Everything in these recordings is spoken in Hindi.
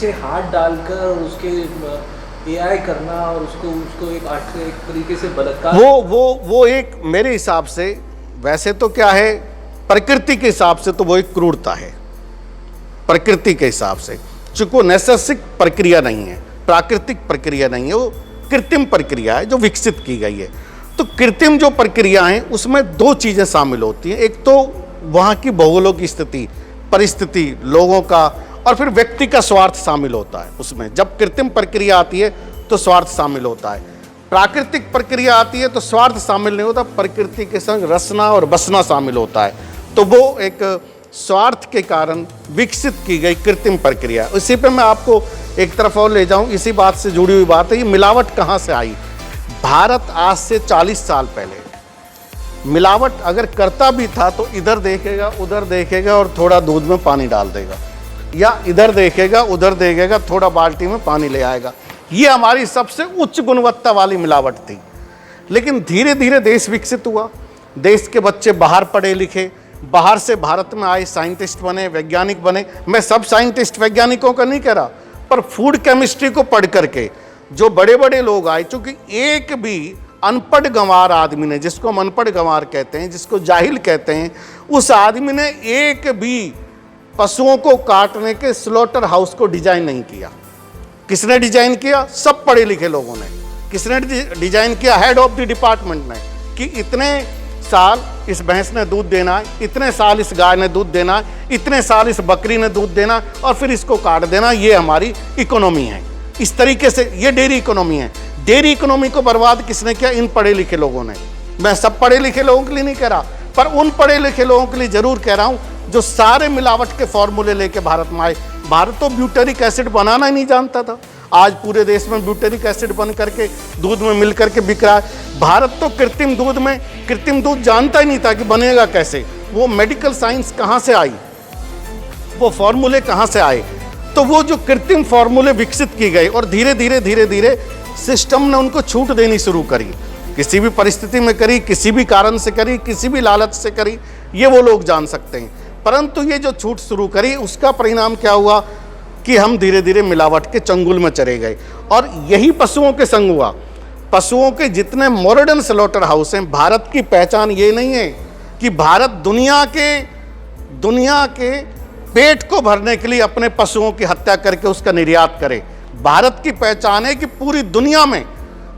नीचे हाथ डालकर उसके एआई करना और उसको एक तरीके से बलात्कार, वो एक मेरे हिसाब से, वैसे तो क्या है, प्रकृति के हिसाब से तो वो एक क्रूरता है। प्रकृति के हिसाब से, चूंकि वो नैसर्गिक प्रक्रिया नहीं है, प्राकृतिक प्रक्रिया नहीं है, वो कृत्रिम प्रक्रिया है जो विकसित की गई है। तो कृत्रिम जो प्रक्रिया है उसमें दो चीजें शामिल होती हैं, एक तो वहाँ की भौगोलिक स्थिति, परिस्थिति, लोगों का, और फिर व्यक्ति का स्वार्थ शामिल होता है उसमें। जब कृत्रिम प्रक्रिया आती है तो स्वार्थ शामिल होता है, प्राकृतिक प्रक्रिया आती है तो स्वार्थ शामिल नहीं होता, प्रकृति के संग रसना और बसना शामिल होता है। तो वो एक स्वार्थ के कारण विकसित की गई कृत्रिम प्रक्रिया। इसी पे मैं आपको एक तरफ और ले जाऊं, इसी बात से जुड़ी हुई बात है, ये मिलावट कहाँ से आई। भारत आज से 40 साल पहले मिलावट अगर करता भी था तो इधर देखेगा उधर देखेगा और थोड़ा दूध में पानी डाल देगा, या इधर देखेगा उधर देखेगा थोड़ा बाल्टी में पानी ले आएगा। ये हमारी सबसे उच्च गुणवत्ता वाली मिलावट थी। लेकिन धीरे धीरे देश विकसित हुआ, देश के बच्चे बाहर पढ़े लिखे, बाहर से भारत में आए, साइंटिस्ट बने, वैज्ञानिक बने। मैं सब साइंटिस्ट वैज्ञानिकों का नहीं कह रहा, पर फूड केमिस्ट्री को पढ़ करके जो बड़े बड़े लोग आए, चूंकि एक भी अनपढ़ गंवार आदमी ने, जिसको हम अनपढ़ गंवार कहते हैं, जिसको जाहिल कहते हैं, उस आदमी ने एक भी पशुओं को काटने के स्लॉटर हाउस को डिजाइन नहीं किया। किसने डिजाइन किया? सब पढ़े लिखे लोगों ने। किसने डिजाइन किया? हेड ऑफ द डिपार्टमेंट ने, कि इतने साल इस भैंस ने दूध देना है, इतने साल इस गाय ने दूध देना है, इतने साल इस बकरी ने दूध देना है, और फिर इसको काट देना। ये हमारी इकोनॉमी है। इस तरीके से ये डेयरी इकोनॉमी है। डेयरी इकोनॉमी को बर्बाद किसने किया? इन पढ़े लिखे लोगों ने। मैं सब पढ़े लिखे लोगों के लिए नहीं कह रहा, पर उन पढ़े लिखे लोगों के लिए जरूर कह रहा हूं जो सारे मिलावट के फॉर्मूले लेके भारत में आए। भारत तो ब्यूटेरिक एसिड बनाना ही नहीं जानता था, आज पूरे देश में ब्यूटेरिक एसिड बन करके दूध में मिल करके बिक रहा है। भारत तो कृत्रिम दूध जानता ही नहीं था कि बनेगा कैसे। वो मेडिकल साइंस कहाँ से आई, वो फॉर्मूले कहाँ से आए? तो वो जो कृत्रिम फॉर्मूले विकसित की गए और धीरे धीरे सिस्टम ने उनको छूट देनी शुरू करी, किसी भी परिस्थिति में करी, किसी भी कारण से करी, किसी भी लालच से करी, ये वो लोग जान सकते हैं। परंतु ये जो छूट शुरू करी, उसका परिणाम क्या हुआ कि हम धीरे धीरे मिलावट के चंगुल में चले गए। और यही पशुओं के संग हुआ। पशुओं के जितने मॉडर्न स्लॉटर हाउस हैं, भारत की पहचान ये नहीं है कि भारत दुनिया के पेट को भरने के लिए अपने पशुओं की हत्या करके उसका निर्यात करे। भारत की पहचान है कि पूरी दुनिया में,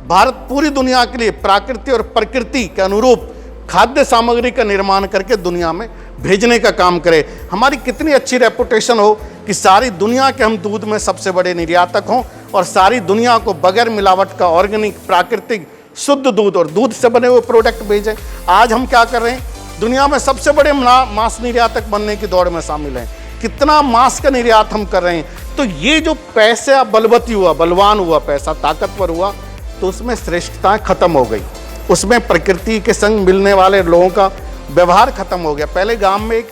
भारत पूरी दुनिया के लिए प्राकृति और प्रकृति के अनुरूप खाद्य सामग्री का निर्माण करके दुनिया में भेजने का काम करे। हमारी कितनी अच्छी रेपुटेशन हो कि सारी दुनिया के हम दूध में सबसे बड़े निर्यातक हों और सारी दुनिया को बगैर मिलावट का ऑर्गेनिक, प्राकृतिक, शुद्ध दूध और दूध से बने हुए प्रोडक्ट भेजें। आज हम क्या कर रहे हैं? दुनिया में सबसे बड़े मांस निर्यातक बनने की दौड़ में शामिल हैं। कितना मांस का निर्यात हम कर रहे हैं। तो ये जो पैसा बलवती हुआ, बलवान हुआ पैसा, ताकतवर हुआ, तो उसमें श्रेष्ठता खत्म हो गई। उसमें प्रकृति के संग मिलने वाले लोगों का व्यवहार खत्म हो गया। पहले गांव में एक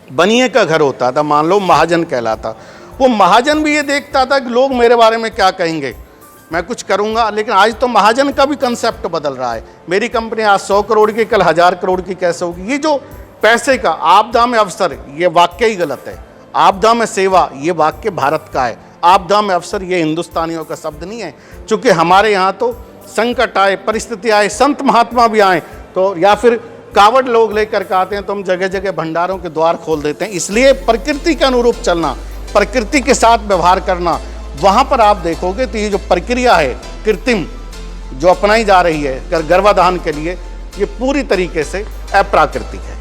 बनिए का घर होता था, मान लो महाजन कहलाता। वो महाजन भी ये देखता था कि लोग मेरे बारे में क्या कहेंगे, मैं कुछ करूंगा। लेकिन आज तो महाजन का भी कंसेप्ट बदल रहा है। मेरी कंपनी आज 100 करोड़ की, कल 1000 करोड़ की कैसे होगी? ये जो पैसे का, आपदा में अवसर, ये वाक्य ही गलत है। आपदा में सेवा, ये वाक्य भारत का है। आपदा में अवसर, ये हिंदुस्तानियों का शब्द नहीं है। चूंकि हमारे यहाँ तो संकट आए, परिस्थिति आए, संत महात्मा भी आए तो, या फिर कावड़ लोग लेकर के आते हैं तो हम जगह जगह भंडारों के द्वार खोल देते हैं। इसलिए प्रकृति के अनुरूप चलना, प्रकृति के साथ व्यवहार करना, वहाँ पर आप देखोगे तो ये जो प्रक्रिया है कृत्रिम जो अपनाई जा रही है गर्भाधान के लिए, ये पूरी तरीके से अप्राकृतिक है।